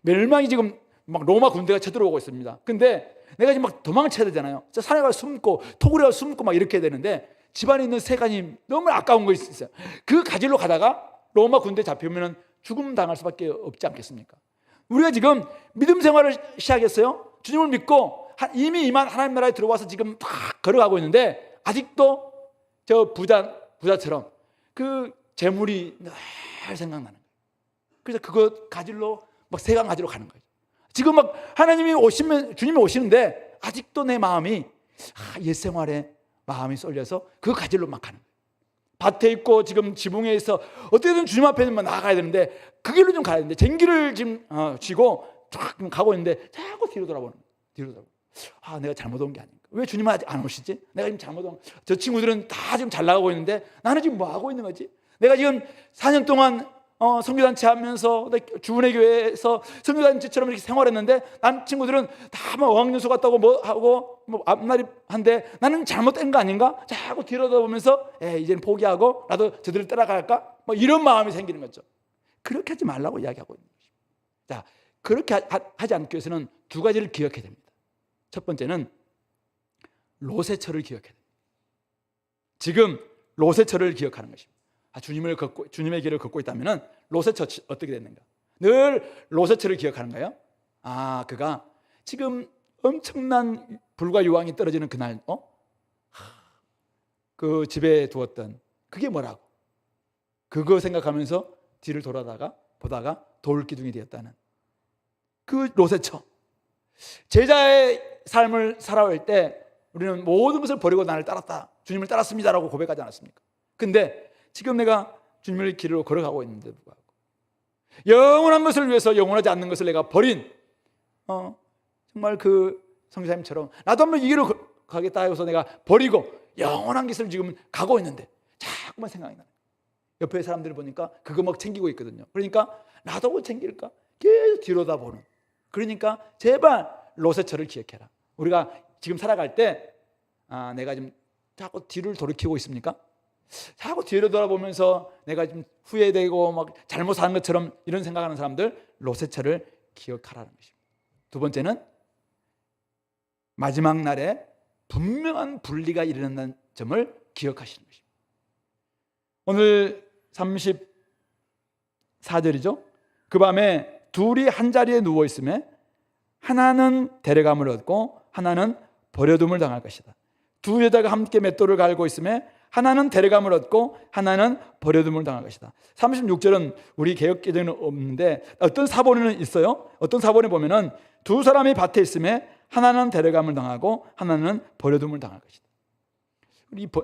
[SPEAKER 1] 멸망이 지금 막 로마 군대가 쳐들어오고 있습니다. 근데 내가 지금 막 도망쳐야 되잖아요. 산에 가서 숨고 토굴에 가서 숨고 막 이렇게 해야 되는데, 집안에 있는 새가니 너무 아까운 거 있어요. 그 가지러 가다가 로마 군대 잡히면 죽음 당할 수밖에 없지 않겠습니까? 우리가 지금 믿음 생활을 시작했어요. 주님을 믿고 이미 이만 하나님 나라에 들어와서 지금 딱 걸어가고 있는데, 아직도 저 부자처럼 그 재물이 늘 생각나는 거예요. 그래서 그거 가지러 막 새가 가지러 가는 거예요. 지금 막 하나님이 오시면, 주님이 오시는데 아직도 내 마음이 옛 생활에 마음이 쏠려서 그 가지로 막 가는 거예요. 밭에 있고 지금 지붕에 있어 어떻게든 주님 앞에만 나가야 되는데 그 길로 좀 가야 되는데 쟁기를 지금 쥐고 쫙 가고 있는데 자꾸 뒤로 돌아보는 거예요. 뒤로 돌아보고 내가 잘못 온 게 아닌가. 왜 주님은 아직 안 오시지? 내가 지금 잘못 온, 저 친구들은 다 지금 잘 나가고 있는데 나는 지금 뭐 하고 있는 거지? 내가 지금 4년 동안 선교단체 하면서 주은혜 교회에서 선교단체처럼 이렇게 생활했는데 난 친구들은 다 뭐 어학연수 갔다고 뭐 하고 뭐 앞날이 한데 나는 잘못된 거 아닌가? 자꾸 뒤로보면서 이제는 포기하고 나도 저들을 따라갈까? 뭐 이런 마음이 생기는 거죠. 그렇게 하지 말라고 이야기하고 있는 것입니다. 자, 그렇게 하지 않기 위해서는 두 가지를 기억해야 됩니다. 첫 번째는 로세처를 기억해야 됩니다. 지금 로세처를 기억하는 것입니다. 주님의 길을 걷고 있다면 로세처 어떻게 됐는가? 늘 로세처를 기억하는 거예요. 그가 지금 엄청난 불과 유황이 떨어지는 그날 그 집에 두었던 그게 뭐라고? 그거 생각하면서 뒤를 보다가 돌기둥이 되었다는 그 로세처. 제자의 삶을 살아올 때 우리는 모든 것을 버리고 나를 따랐다, 주님을 따랐습니다라고 고백하지 않았습니까? 근데 지금 내가 주님의 길로 걸어가고 있는데 불구하고 영원한 것을 위해서 영원하지 않는 것을 내가 버린 정말 그 선교사님처럼 나도 한번 이 길로 가겠다 해서 내가 버리고 영원한 것을 지금 가고 있는데 자꾸만 생각이 나요. 옆에 사람들을 보니까 그거 막 챙기고 있거든요. 그러니까 나도 뭐 챙길까? 계속 뒤로다 보는. 그러니까 제발 로세처를 기억해라. 우리가 지금 살아갈 때 내가 지금 자꾸 뒤를 돌이키고 있습니까? 자꾸 뒤로 돌아보면서 내가 좀 후회되고 막 잘못 산 것처럼 이런 생각하는 사람들, 로세처를 기억하라는 것입니다. 두 번째는 마지막 날에 분명한 분리가 일어난다는 점을 기억하시는 것입니다. 오늘 34절이죠. 그 밤에 둘이 한 자리에 누워 있음에 하나는 데려감을 얻고 하나는 버려둠을 당할 것이다. 두 여자가 함께 맷돌을 갈고 있음에 하나는 데려감을 얻고 하나는 버려둠을 당할 것이다. 36절은 우리 개역개정은 없는데 어떤 사본에는 있어요. 어떤 사본에 보면은 두 사람이 밭에 있음에 하나는 데려감을 당하고 하나는 버려둠을 당할 것이다.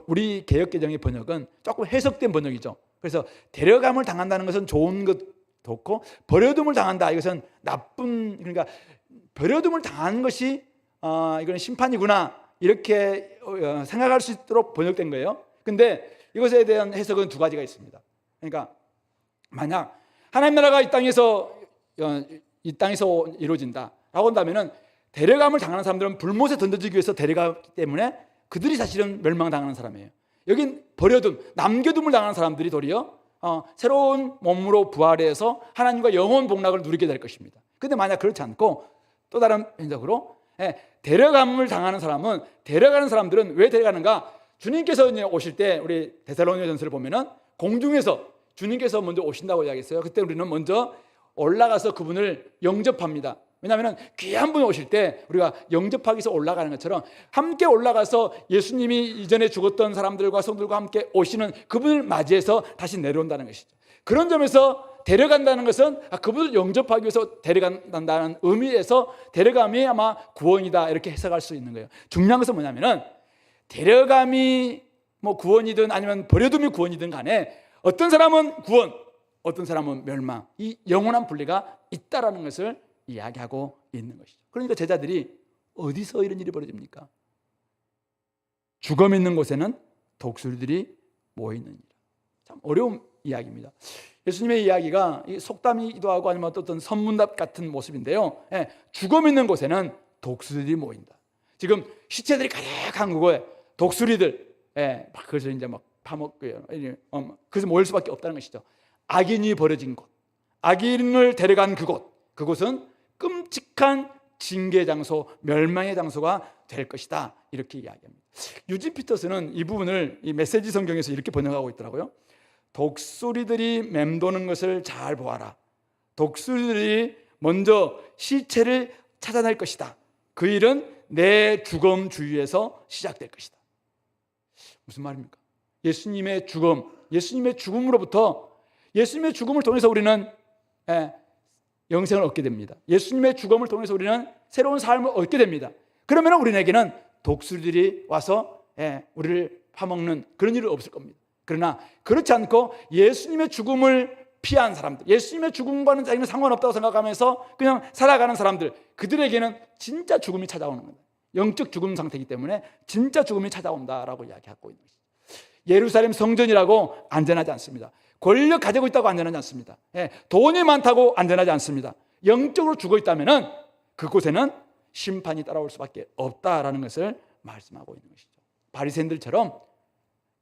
[SPEAKER 1] 우리 개역개정의 번역은 조금 해석된 번역이죠. 그래서 데려감을 당한다는 것은 좋은 것 좋고 버려둠을 당한다 이것은 나쁜, 그러니까 버려둠을 당하는 것이 이건 심판이구나 이렇게 생각할 수 있도록 번역된 거예요. 근데 이것에 대한 해석은 두 가지가 있습니다. 그러니까 만약 하나님 나라가 이 땅에서 이루어진다라고 한다면은 데려감을 당하는 사람들은 불못에 던져지기 위해서 데려가기 때문에 그들이 사실은 멸망당하는 사람이에요. 여긴 버려둠, 남겨둠을 당하는 사람들이 도리어 새로운 몸으로 부활해서 하나님과 영원 복락을 누리게 될 것입니다. 그런데 만약 그렇지 않고 또 다른 현적으로 데려감을 당하는 사람은, 데려가는 사람들은 왜 데려가는가? 주님께서 오실 때 우리 데살로니가전서를 보면은 공중에서 주님께서 먼저 오신다고 이야기했어요. 그때 우리는 먼저 올라가서 그분을 영접합니다. 왜냐하면 귀한 분이 오실 때 우리가 영접하기 위해서 올라가는 것처럼 함께 올라가서 예수님이 이전에 죽었던 사람들과 성들과 함께 오시는 그분을 맞이해서 다시 내려온다는 것이죠. 그런 점에서 데려간다는 것은 그분을 영접하기 위해서 데려간다는 의미에서 데려감이 아마 구원이다 이렇게 해석할 수 있는 거예요. 중요한 것은 뭐냐면은 데려감이 뭐 구원이든 아니면 버려둠이 구원이든 간에 어떤 사람은 구원, 어떤 사람은 멸망, 이 영원한 분리가 있다라는 것을 이야기하고 있는 것이죠. 그러니까 제자들이 어디서 이런 일이 벌어집니까? 죽음 있는 곳에는 독수리들이 모이느니라. 참 어려운 이야기입니다. 예수님의 이야기가 속담이기도 하고 아니면 어떤 선문답 같은 모습인데요. 죽음 있는 곳에는 독수리들이 모인다. 지금 시체들이 가득한 그거에 독수리들, 그래서 이제 막 파먹고요. 그래서 모일 수밖에 없다는 것이죠. 악인이 버려진 곳, 악인을 데려간 그곳은 끔찍한 징계 장소, 멸망의 장소가 될 것이다. 이렇게 이야기합니다. 유진 피터스는 이 부분을 이 메시지 성경에서 이렇게 번역하고 있더라고요. 독수리들이 맴도는 것을 잘 보아라. 독수리들이 먼저 시체를 찾아낼 것이다. 그 일은 내 죽음 주위에서 시작될 것이다. 무슨 말입니까? 예수님의 죽음, 예수님의 죽음으로부터, 예수님의 죽음을 통해서 우리는 영생을 얻게 됩니다. 예수님의 죽음을 통해서 우리는 새로운 삶을 얻게 됩니다. 그러면 우리에게는 독수리들이 와서 우리를 파먹는 그런 일은 없을 겁니다. 그러나 그렇지 않고 예수님의 죽음을 피한 사람들, 예수님의 죽음과는 자기는 상관없다고 생각하면서 그냥 살아가는 사람들, 그들에게는 진짜 죽음이 찾아오는 겁니다. 영적 죽음 상태이기 때문에 진짜 죽음이 찾아온다라고 이야기하고 있는 것이죠. 예루살렘 성전이라고 안전하지 않습니다. 권력 가지고 있다고 안전하지 않습니다. 돈이 많다고 안전하지 않습니다. 영적으로 죽어 있다면 그곳에는 심판이 따라올 수밖에 없다라는 것을 말씀하고 있는 것이죠. 바리새인들처럼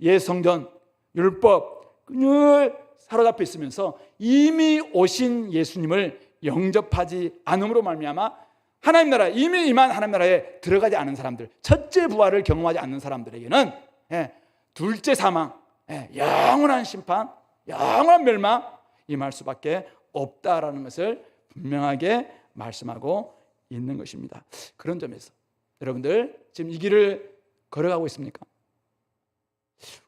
[SPEAKER 1] 옛 성전, 율법 늘 사로잡혀 있으면서 이미 오신 예수님을 영접하지 않음으로 말미암아 하나님 나라, 이미 임한 하나님 나라에 들어가지 않은 사람들, 첫째 부활을 경험하지 않는 사람들에게는 둘째 사망, 영원한 심판, 영원한 멸망 임할 수밖에 없다라는 것을 분명하게 말씀하고 있는 것입니다. 그런 점에서 여러분들 지금 이 길을 걸어가고 있습니까?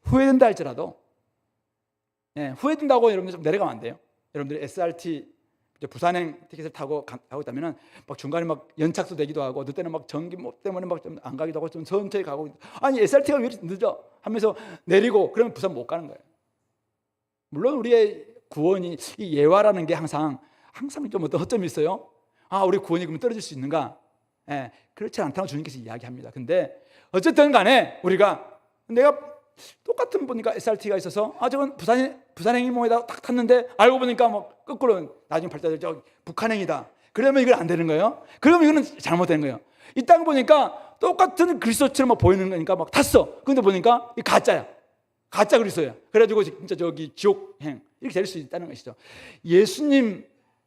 [SPEAKER 1] 후회된다 할지라도 후회된다고 여러분들 좀 내려가면 안 돼요. 여러분들이 SRT 부산행 티켓을 타고 가고 있다면 막 중간에 막 연착도 되기도 하고 어떨 때는 막 전기 때문에 막 좀 안 가기도 하고 좀 천천히 가고, 아니 SRT가 왜 이렇게 늦어 하면서 내리고 그러면 부산 못 가는 거예요. 물론 우리의 구원이 이 예화라는 게 항상 좀 어떤 허점이 있어요. 우리 구원이 그러면 떨어질 수 있는가? 그렇지 않다고 주님께서 이야기합니다. 근데 어쨌든 간에 내가 똑같은 보니까 SRT가 있어서 저건 부산행이모에다 딱 탔는데 알고 보니까 뭐 거꾸로 나중에 발달될 저기 북한행이다. 그러면 이건 안 되는 거예요. 그러면 이거는 잘못된 거예요. 이 땅 보니까 똑같은 그리스도처럼 막 보이는 거니까 막 탔어. 근데 보니까 이 가짜야. 가짜 그리스도야. 그래가지고 진짜 저기 지옥행 이렇게 될 수 있다는 것이죠. 예수님,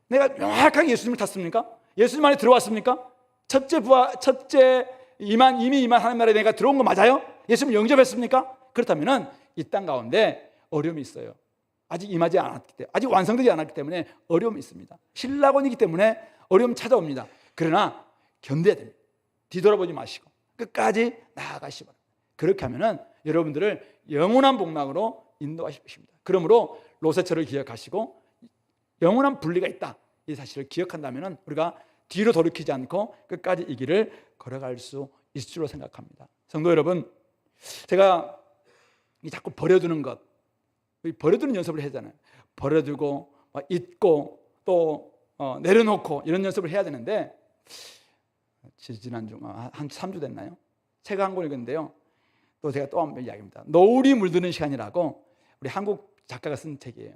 [SPEAKER 1] 내가 명확하게 예수님을 탔습니까? 예수님 안에 들어왔습니까? 이미 임한 하나님 나라에 내가 들어온 거 맞아요? 예수님 영접했습니까? 그렇다면 이 땅 가운데 어려움이 있어요. 아직 임하지 않았기 때문에, 아직 완성되지 않았기 때문에 어려움이 있습니다. 신라곤이기 때문에 어려움 찾아옵니다. 그러나 견뎌야 됩니다. 뒤돌아보지 마시고 끝까지 나아가시기 바랍니다. 그렇게 하면은 여러분들을 영원한 복락으로 인도하실 것입니다. 그러므로 로세처를 기억하시고 영원한 분리가 있다, 이 사실을 기억한다면 우리가 뒤로 돌이키지 않고 끝까지 이 길을 걸어갈 수 있을 줄로 생각합니다. 성도 여러분, 제가 자꾸 버려두는 것, 버려두는 연습을 해야 되잖아요. 버려두고 잊고 또 내려놓고 이런 연습을 해야 되는데, 지난주 한 3주 됐나요? 책 한 권 읽었는데요. 또 제가 또 한 번 이야기합니다. 노을이 물드는 시간이라고 우리 한국 작가가 쓴 책이에요.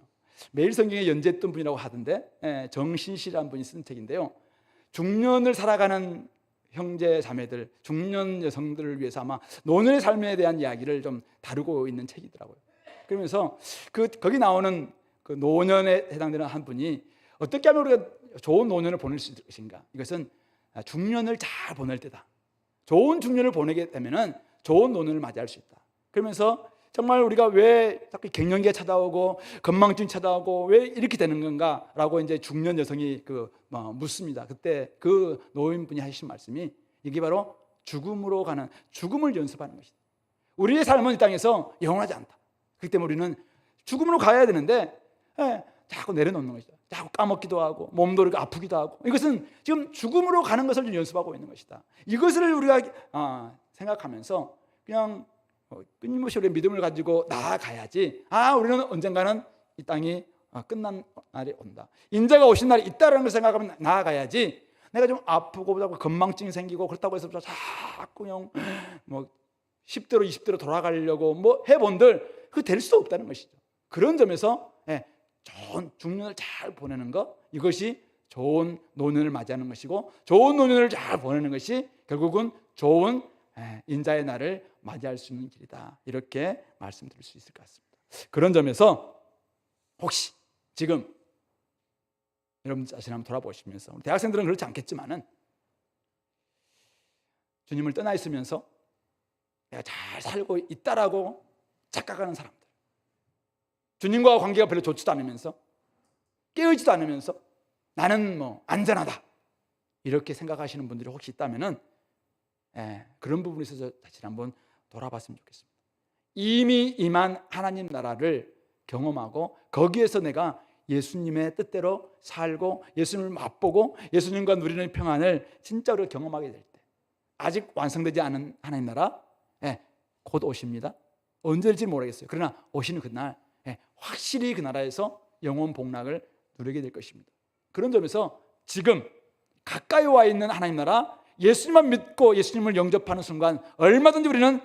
[SPEAKER 1] 매일 성경에 연재했던 분이라고 하던데, 정신 씨라는 분이 쓴 책인데요. 중년을 살아가는 형제 자매들, 중년 여성들을 위해서 아마 노년의 삶에 대한 이야기를 좀 다루고 있는 책이더라고요. 그러면서 거기 나오는 그 노년에 해당되는 한 분이 어떻게 하면 우리가 좋은 노년을 보낼 수 있을 것인가? 이것은 중년을 잘 보낼 때다. 좋은 중년을 보내게 되면은 좋은 노년을 맞이할 수 있다. 그러면서 정말 우리가 왜 자꾸 갱년기가 찾아오고 건망증이 찾아오고 왜 이렇게 되는 건가라고 이제 중년 여성이 묻습니다. 그때 그 노인분이 하신 말씀이 이게 바로 죽음으로 가는, 죽음을 연습하는 것이다. 우리의 삶은 이 땅에서 영원하지 않다. 그렇기 때문에 우리는 죽음으로 가야 되는데 자꾸 내려놓는 것이다. 자꾸 까먹기도 하고 몸도 이렇게 아프기도 하고, 이것은 지금 죽음으로 가는 것을 연습하고 있는 것이다. 이것을 우리가 생각하면서 그냥 끊임없이 우리의 믿음을 가지고 나아가야지, 우리는 언젠가는 이 땅이 끝난 날이 온다, 인자가 오신 날이 있다라는 걸 생각하면 나아가야지, 내가 좀 아프고 건망증이 생기고 그렇다고 해서 자꾸 그냥 10대로 20대로 돌아가려고 해본들 그거 될 수 없다는 것이죠. 그런 점에서 좋은 중년을 잘 보내는 것, 이것이 좋은 노년을 맞이하는 것이고, 좋은 노년을 잘 보내는 것이 결국은 좋은 인자의 날을 맞이할 수 있는 길이다, 이렇게 말씀드릴 수 있을 것 같습니다. 그런 점에서 혹시 지금 여러분 자신 한번 돌아보시면서, 대학생들은 그렇지 않겠지만은 주님을 떠나 있으면서 내가 잘 살고 있다라고 착각하는 사람들, 주님과 관계가 별로 좋지도 않으면서 깨어지도 않으면서 나는 안전하다 이렇게 생각하시는 분들이 혹시 있다면은 그런 부분에 있어서 다시 한번 돌아봤으면 좋겠습니다. 이미 임한 하나님 나라를 경험하고 거기에서 내가 예수님의 뜻대로 살고 예수님을 맛보고 예수님과 누리는 평안을 진짜로 경험하게 될 때, 아직 완성되지 않은 하나님 나라 곧 오십니다. 언제 올지 모르겠어요. 그러나 오시는 그날 확실히 그 나라에서 영원 복락을 누리게 될 것입니다. 그런 점에서 지금 가까이 와 있는 하나님 나라, 예수님만 믿고 예수님을 영접하는 순간 얼마든지 우리는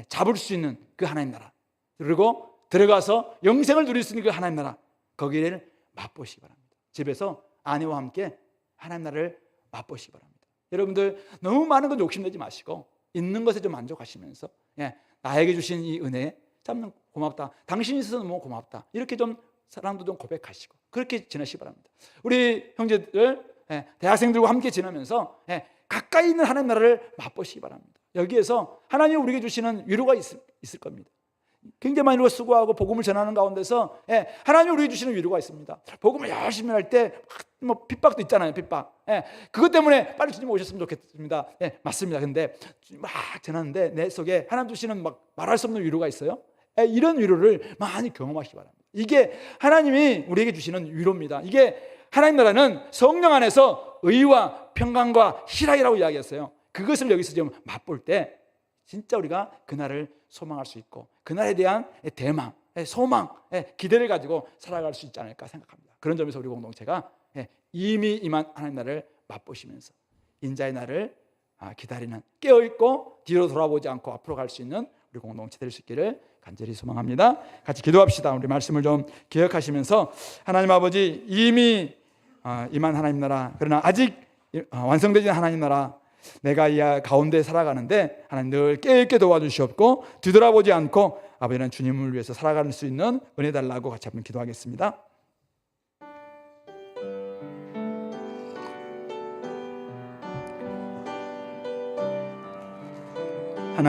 [SPEAKER 1] 잡을 수 있는 그 하나님 나라, 그리고 들어가서 영생을 누릴 수 있는 그 하나님 나라, 거기를 맛보시기 바랍니다. 집에서 아내와 함께 하나님 나라를 맛보시기 바랍니다. 여러분들 너무 많은 건 욕심내지 마시고 있는 것에 좀 만족하시면서 나에게 주신 이 은혜에 참 고맙다, 당신이 있어서 너무 고맙다, 이렇게 좀 사랑도 좀 고백하시고 그렇게 지내시기 바랍니다. 우리 형제들 대학생들과 함께 지내면서 가까이 있는 하나님 나라를 맛보시기 바랍니다. 여기에서 하나님이 우리에게 주시는 위로가 있을 겁니다. 굉장히 많이 수고하고 복음을 전하는 가운데서 하나님이 우리에게 주시는 위로가 있습니다. 복음을 열심히 할 때 뭐 핍박도 있잖아요. 핍박. 그것 때문에 빨리 주님 오셨으면 좋겠습니다. 맞습니다. 근데 막 전하는데 내 속에 하나님 주시는 막 말할 수 없는 위로가 있어요. 이런 위로를 많이 경험하시기 바랍니다. 이게 하나님이 우리에게 주시는 위로입니다. 이게 하나님 나라는 성령 안에서 의와 평강과 희락이라고 이야기했어요. 그것을 여기서 좀 맛볼 때 진짜 우리가 그날을 소망할 수 있고 그날에 대한 대망, 소망, 기대를 가지고 살아갈 수 있지 않을까 생각합니다. 그런 점에서 우리 공동체가 이미 임한 하나님 나라를 맛보시면서 인자의 날을 기다리는, 깨어있고 뒤로 돌아보지 않고 앞으로 갈 수 있는 우리 공동체 될 수 있기를 간절히 소망합니다. 같이 기도합시다. 우리 말씀을 좀 기억하시면서 하나님 아버지, 이미 임한 하나님 나라, 그러나 아직 완성되지 않은 하나님 나라, 내가 이 가운데 살아가는데 하나님 늘 깨있게 도와주시옵고 뒤돌아보지 않고 아버지는 주님을 위해서 살아갈 수 있는 은혜 달라고 같이 한번 기도하겠습니다.